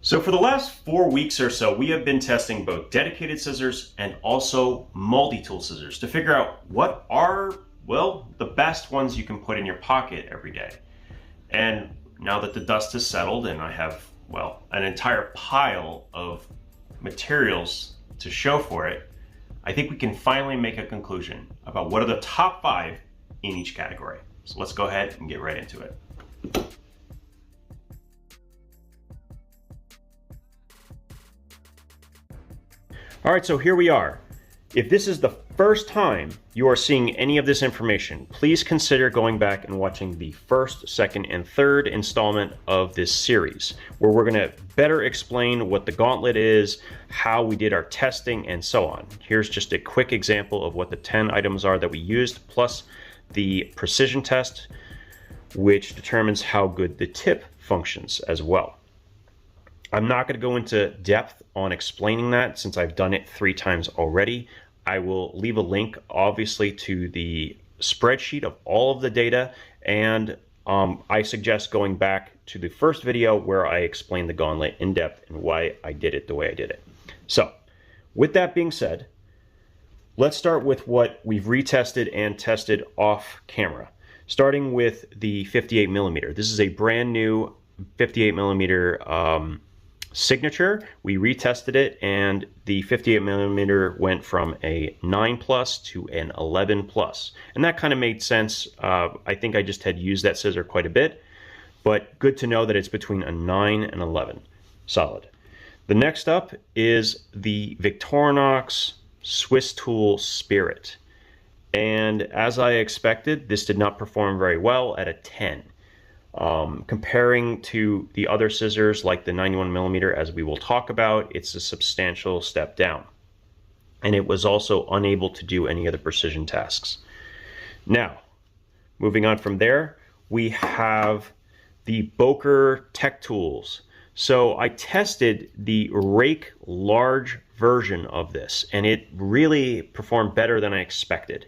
So for the last 4 weeks or so, we have been testing both dedicated scissors and also multi-tool scissors to figure out what are, well, the best ones you can put in your pocket every day. And now that the dust has settled and I have, well, an entire pile of materials to show for it, I think we can finally make a conclusion about what are the top 5 in each category. So let's go ahead and get right into it. All right, so here we are. If this is the first time you are seeing any of this information, please consider going back and watching the first, second, and third installment of this series, where we're gonna better explain what the gauntlet is, how we did our testing, and so on. Here's just a quick example of what the 10 items are that we used, plus the precision test, which determines how good the tip functions as well. I'm not going to go into depth on explaining that since I've done it 3 times already. I will leave a link, obviously, to the spreadsheet of all of the data, and I suggest going back to the first video where I explained the gauntlet in depth and why I did it the way I did it. So, with that being said, let's start with what we've retested and tested off camera, starting with the 58mm. This is a brand new 58mm signature. We retested it and the 58mm went from a 9+ to an 11+, and that kind of made sense. I think I just had used that scissor quite a bit, but good to know that it's between a 9 and 11. Solid. The next up is the Victorinox Swiss Tool Spirit, and as I expected, this did not perform very well at a 10. Comparing to the other scissors like the 91mm, as we will talk about, it's a substantial step down. And it was also unable to do any of the precision tasks. Now, moving on from there, we have the Boker Tech Tools. So I tested the rake large version of this, and it really performed better than I expected.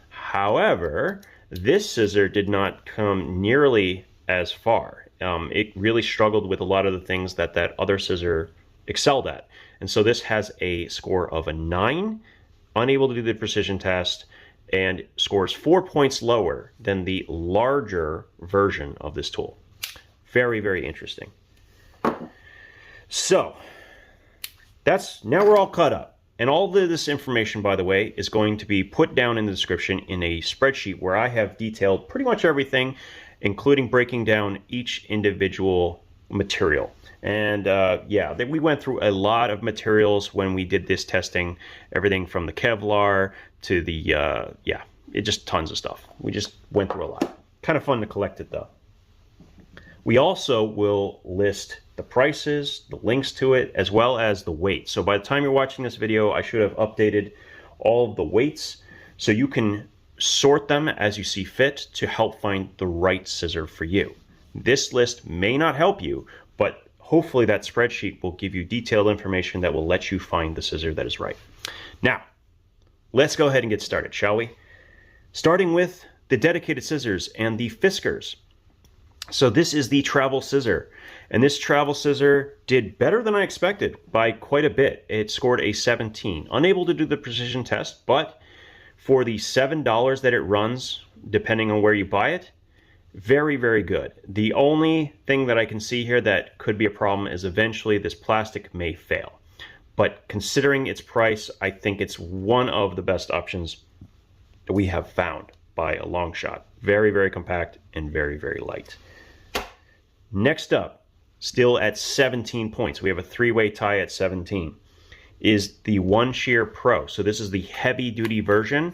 However, this scissor did not come nearly as far. It really struggled with a lot of the things that that other scissor excelled at. And so this has a score of a 9, unable to do the precision test, and scores 4 points lower than the larger version of this tool. Very, very interesting. So, now we're all caught up. And all of this information, by the way, is going to be put down in the description in a spreadsheet where I have detailed pretty much everything, including breaking down each individual material. And yeah, we went through a lot of materials when we did this testing, everything from the Kevlar to the, yeah, it just tons of stuff. We just went through a lot. Kind of fun to collect it though. We also will list the prices, the links to it, as well as the weight. So by the time you're watching this video, I should have updated all of the weights so you can sort them as you see fit to help find the right scissor for you. This list may not help you, but hopefully that spreadsheet will give you detailed information that will let you find the scissor that is right. Now, let's go ahead and get started, shall we? Starting with the dedicated scissors and the Fiskars. So this is the travel scissor, and this travel scissor did better than I expected by quite a bit. It scored a 17, unable to do the precision test, but for the $7 that it runs, depending on where you buy it, very, very good. The only thing that I can see here that could be a problem is eventually this plastic may fail. But considering its price, I think it's one of the best options that we have found by a long shot. Very, very compact and very, very light. Next up, still at 17 points, we have a 3-way tie at 17. Is the One Shear Pro. So this is the heavy duty version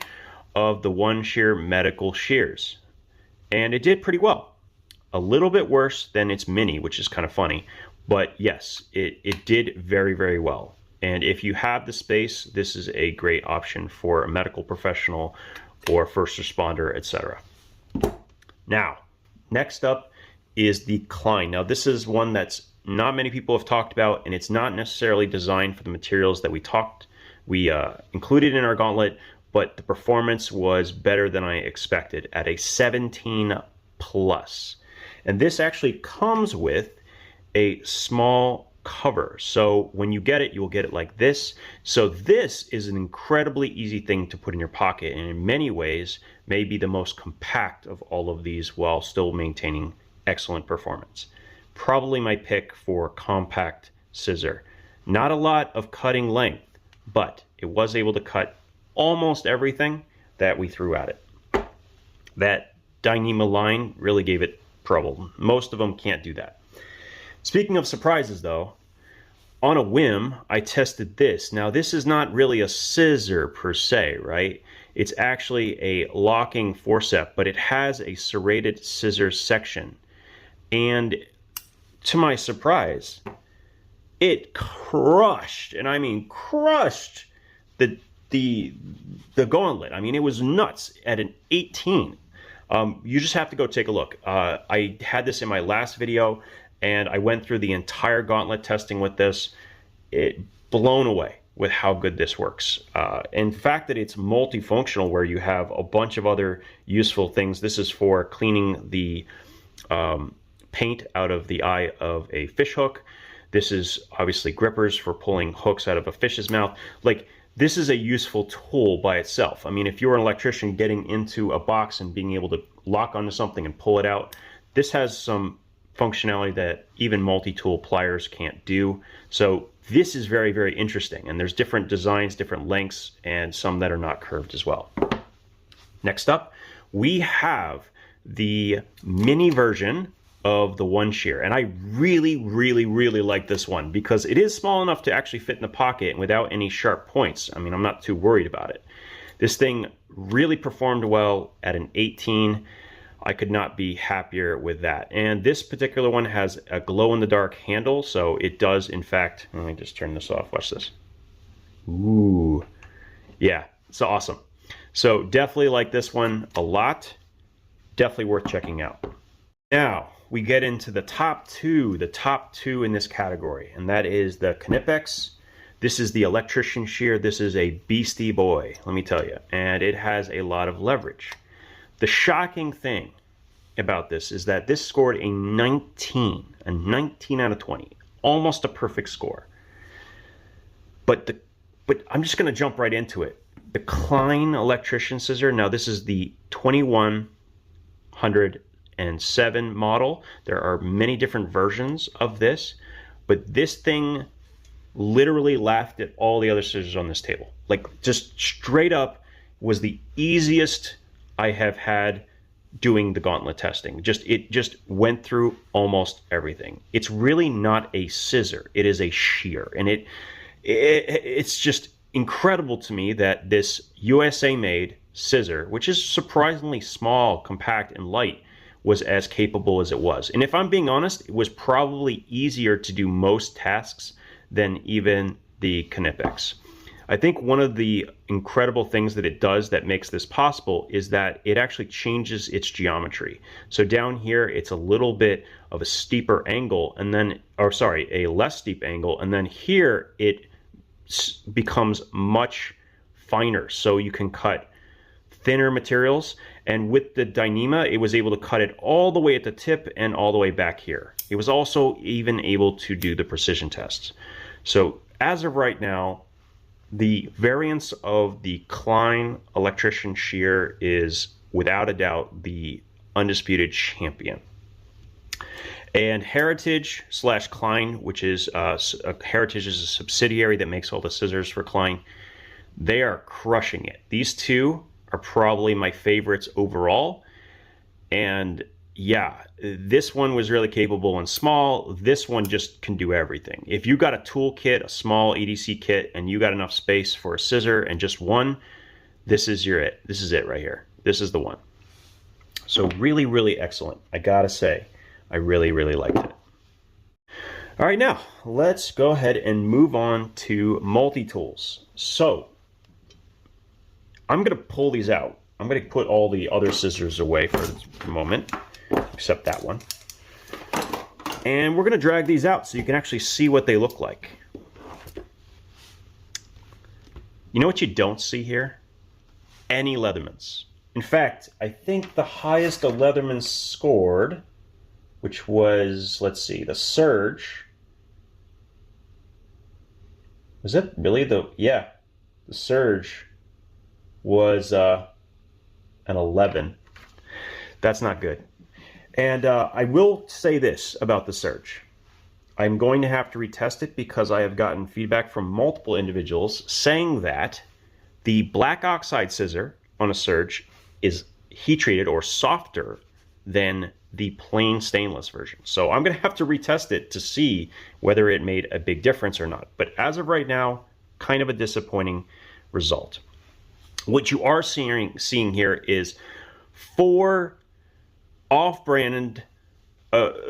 of the One Shear medical shears. And it did pretty well. A little bit worse than its mini, which is kind of funny. But yes, it did very, very well. And if you have the space, this is a great option for a medical professional or first responder, etc. Now, next up is the Klein. Now this is one that's not many people have talked about, and it's not necessarily designed for the materials that we included in our gauntlet, but the performance was better than I expected at a 17+. And this actually comes with a small cover. So when you get it, you will get it like this. So this is an incredibly easy thing to put in your pocket, and in many ways may be the most compact of all of these while still maintaining excellent performance. Probably my pick for compact scissor. Not a lot of cutting length, but it was able to cut almost everything that we threw at it. That Dyneema line really gave it trouble. Most of them can't do that. Speaking of surprises though, on a whim, I tested this. Now this is not really a scissor per se, right? It's actually a locking forceps, but it has a serrated scissor section. And to my surprise, it crushed, and I mean crushed, the gauntlet. I mean, it was nuts at an 18. You just have to go take a look. I had this in my last video, and I went through the entire gauntlet testing with this. Blown away with how good this works. In fact, that it's multifunctional, where you have a bunch of other useful things. This is for cleaning the paint out of the eye of a fish hook. This is obviously grippers for pulling hooks out of a fish's mouth. Like, this is a useful tool by itself. I mean, if you're an electrician getting into a box and being able to lock onto something and pull it out, this has some functionality that even multi-tool pliers can't do. So this is very, very interesting. And there's different designs, different lengths, and some that are not curved as well. Next up, we have the mini version of the one shear, and I really like this one because it is small enough to actually fit in the pocket and without any sharp points. I mean, I'm not too worried about it. This thing really performed well at an 18. I could not be happier with that. And this particular one has a glow-in-the-dark handle, so it does, in fact, let me just turn this off, watch this. Ooh, yeah, it's awesome. So definitely like this one a lot. Definitely worth checking out. Now, we get into the top two in this category, and that is the Knipex. This is the electrician shear. This is a beastie boy, let me tell you, and it has a lot of leverage. The shocking thing about this is that this scored a 19 out of 20, almost a perfect score. But I'm just going to jump right into it. The Klein electrician scissor. Now this is the 2107 model. There are many different versions of this, but this thing literally laughed at all the other scissors on this table. Like, just straight up was the easiest I have had doing the gauntlet testing. It just went through almost everything. It's really not a scissor, it is a shear, and it's just incredible to me that this USA made scissor, which is surprisingly small, compact, and light, was as capable as it was. And if I'm being honest, it was probably easier to do most tasks than even the Knipex. I think one of the incredible things that it does that makes this possible is that it actually changes its geometry. So down here, it's a little bit of a steeper angle, and then, or sorry, a less steep angle, and then here it becomes much finer. So you can cut thinner materials, and with the Dyneema, it was able to cut it all the way at the tip and all the way back here. It was also even able to do the precision tests. So as of right now, the variance of the Klein electrician shear is without a doubt the undisputed champion. And Heritage / Klein, which is Heritage is a subsidiary that makes all the scissors for Klein, they are crushing it. These two are probably my favorites overall. And yeah, this one was really capable and small. This one just can do everything. If you got a tool kit, a small EDC kit, and you got enough space for a scissor and just one, this is it. This is it right here. This is the one. So really excellent. I gotta say, I really liked it. All right, now let's go ahead and move on to multi-tools. So I'm gonna pull these out. I'm gonna put all the other scissors away for a moment, except that one. And we're gonna drag these out so you can actually see what they look like. You know what you don't see here? Any Leathermans. In fact, I think the highest a Leatherman scored, which was, let's see, the Surge, Was that really the, yeah, the surge was an 11. That's not good. And I will say this about the surge. I'm going to have to retest it because I have gotten feedback from multiple individuals saying that the black oxide scissor on a surge is heat treated or softer than the plain stainless version. So I'm going to have to retest it to see whether it made a big difference or not. But as of right now, kind of a disappointing result. What you are seeing here is 4 off-branded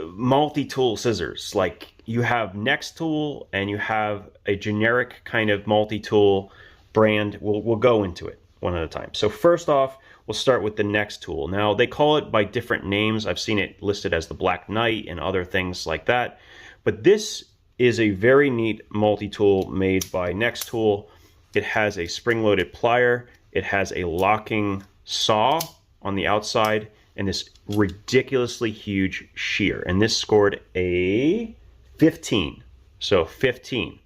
multi-tool scissors. Like you have Next Tool and you have a generic kind of multi-tool brand. We'll go into it one at a time. So first off, we'll start with the Next Tool. Now they call it by different names. I've seen it listed as the Black Knight and other things like that. But this is a very neat multi-tool made by Next Tool. It has a spring-loaded plier. It has a locking saw on the outside and this ridiculously huge shear. And this scored a 15. So 15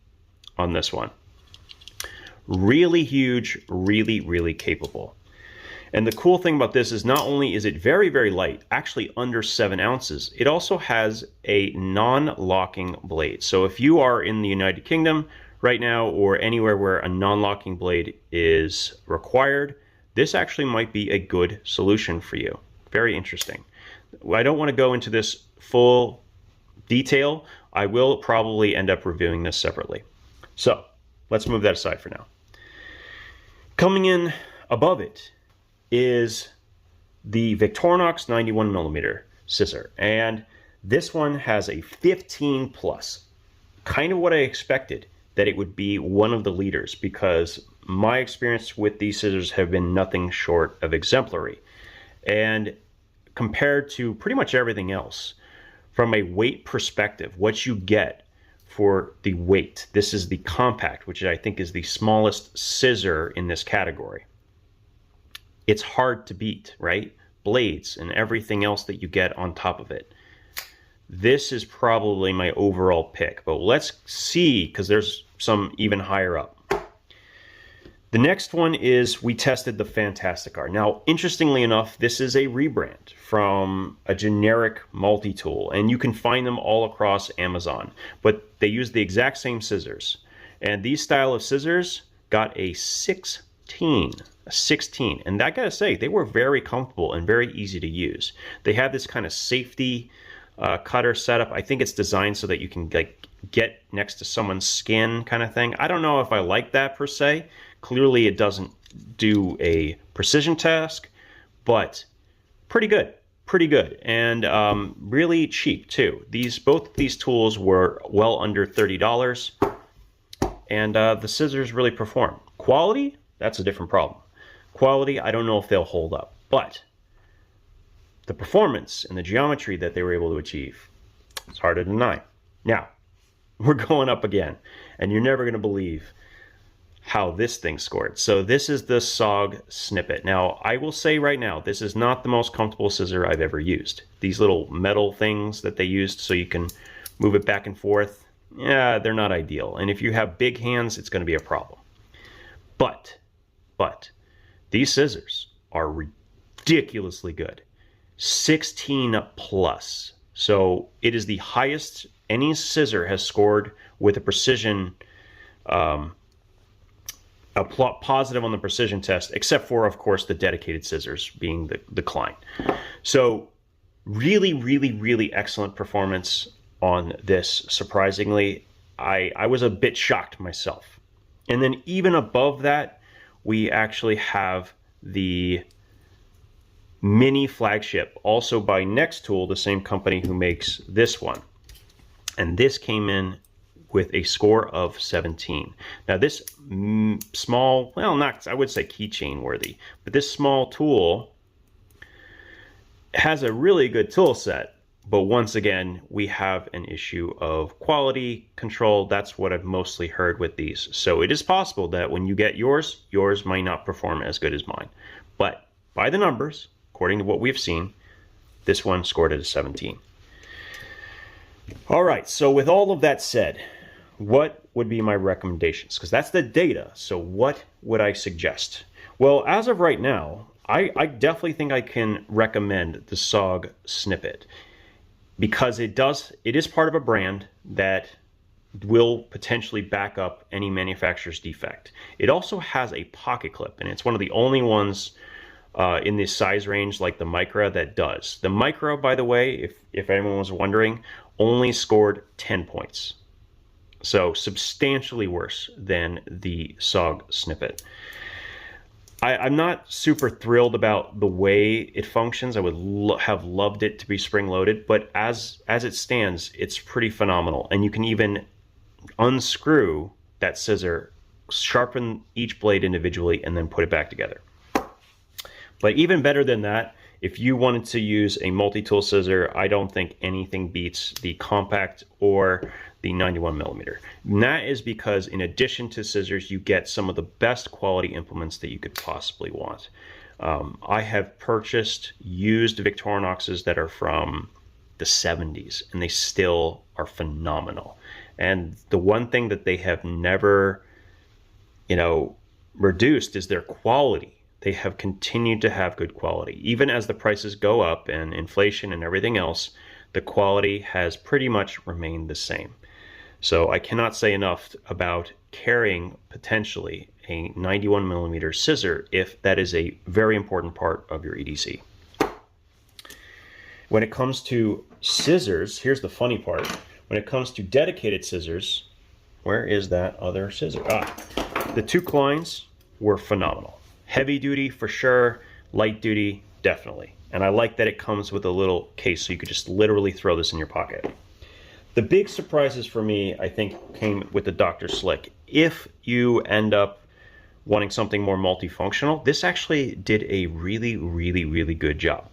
on this one. Really huge, really, really capable. And the cool thing about this is not only is it very, very light, actually under 7 ounces, it also has a non-locking blade. So if you are in the United Kingdom right now or anywhere where a non-locking blade is required, this actually might be a good solution for you. Very interesting. I don't want to go into this full detail. I will probably end up reviewing this separately. So let's move that aside for now. Coming in above it is the Victorinox 91mm scissor. And this one has a 15 plus. Kind of what I expected, that it would be one of the leaders, because my experience with these scissors have been nothing short of exemplary. And compared to pretty much everything else, from a weight perspective, what you get for the weight, this is the compact, which I think is the smallest scissor in this category. It's hard to beat, right? Blades and everything else that you get on top of it. This is probably my overall pick, but let's see, because there's some even higher up. The next one is, we tested the Fantastic Art. Now, interestingly enough, this is a rebrand from a generic multi-tool, and you can find them all across Amazon, but they use the exact same scissors. And these style of scissors got a 16. And I gotta say, they were very comfortable and very easy to use. They have this kind of safety cutter setup. I think it's designed so that you can like get next to someone's skin kind of thing. I don't know if I like that per se. Clearly it doesn't do a precision task, but pretty good, and really cheap too. Both these tools were well under $30, and the scissors really perform. Quality, that's a different problem. Quality, I don't know if they'll hold up, but the performance and the geometry that they were able to achieve, it's hard to deny. Now, we're going up again, and you're never going to believe how this thing scored. So this is the SOG Snippet. Now, I will say right now, this is not the most comfortable scissor I've ever used. These little metal things that they used so you can move it back and forth, yeah, they're not ideal. And if you have big hands, it's going to be a problem. But these scissors are ridiculously good. 16 plus. So it is the highest any scissor has scored with a precision, a positive on the precision test, except for, of course, the dedicated scissors being the Klein. So really, really, really excellent performance on this, surprisingly. I was a bit shocked myself. And then even above that, we actually have the mini flagship, also by Next Tool, the same company who makes this one. And this came in with a score of 17. Now this small, well, not, I would say keychain worthy, but this small tool has a really good tool set. But once again, we have an issue of quality control. That's what I've mostly heard with these. So it is possible that when you get yours might not perform as good as mine. But by the numbers, according to what we've seen, this one scored at a 17. All right, so with all of that said, what would be my recommendations? Because that's the data. So what would I suggest? Well, as of right now, I definitely think I can recommend the SOG Snippet, because it is part of a brand that will potentially back up any manufacturer's defect. It also has a pocket clip, and it's one of the only ones in this size range like the Micra that does. The Micra, by the way, if anyone was wondering, only scored 10 points. So substantially worse than the SOG Snippet. I'm not super thrilled about the way it functions. I would have loved it to be spring-loaded, but as it stands, it's pretty phenomenal. And you can even unscrew that scissor, sharpen each blade individually, and then put it back together. But even better than that, if you wanted to use a multi-tool scissor, I don't think anything beats the compact or the 91mm. And that is because in addition to scissors, you get some of the best quality implements that you could possibly want. I have purchased used Victorinoxes that are from the 70s, and they still are phenomenal. And the one thing that they have never, reduced is their quality. They have continued to have good quality. Even as the prices go up and inflation and everything else, the quality has pretty much remained the same. So I cannot say enough about carrying potentially a 91mm scissor if that is a very important part of your EDC. When it comes to scissors, here's the funny part. When it comes to dedicated scissors, where is that other scissor? The two Kleins were phenomenal. Heavy duty for sure, light duty definitely. And I like that it comes with a little case so you could just literally throw this in your pocket. The big surprises for me, I think, came with the Dr. Slick. If you end up wanting something more multifunctional, this actually did a really, really, really good job.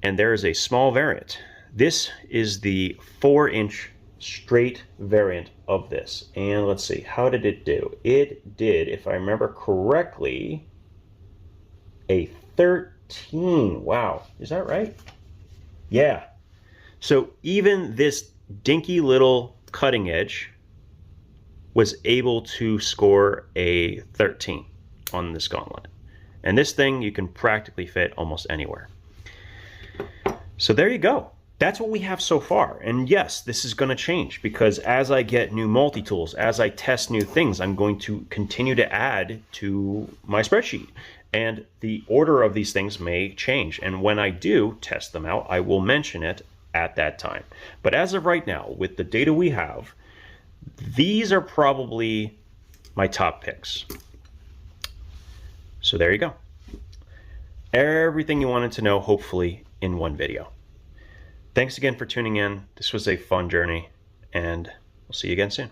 And there is a small variant. This is the 4-inch straight variant of this. And let's see, how did it do? It did, if I remember correctly, a 13. Wow, is that right? Yeah. So even this dinky little cutting edge was able to score a 13 on this gauntlet. And this thing you can practically fit almost anywhere. So there you go. That's what we have so far. And yes, this is going to change because as I get new multi-tools, as I test new things, I'm going to continue to add to my spreadsheet. And the order of these things may change. And when I do test them out, I will mention it at that time. But as of right now, with the data we have, these are probably my top picks. So there you go. Everything you wanted to know, hopefully, in one video. Thanks again for tuning in. This was a fun journey, and we'll see you again soon.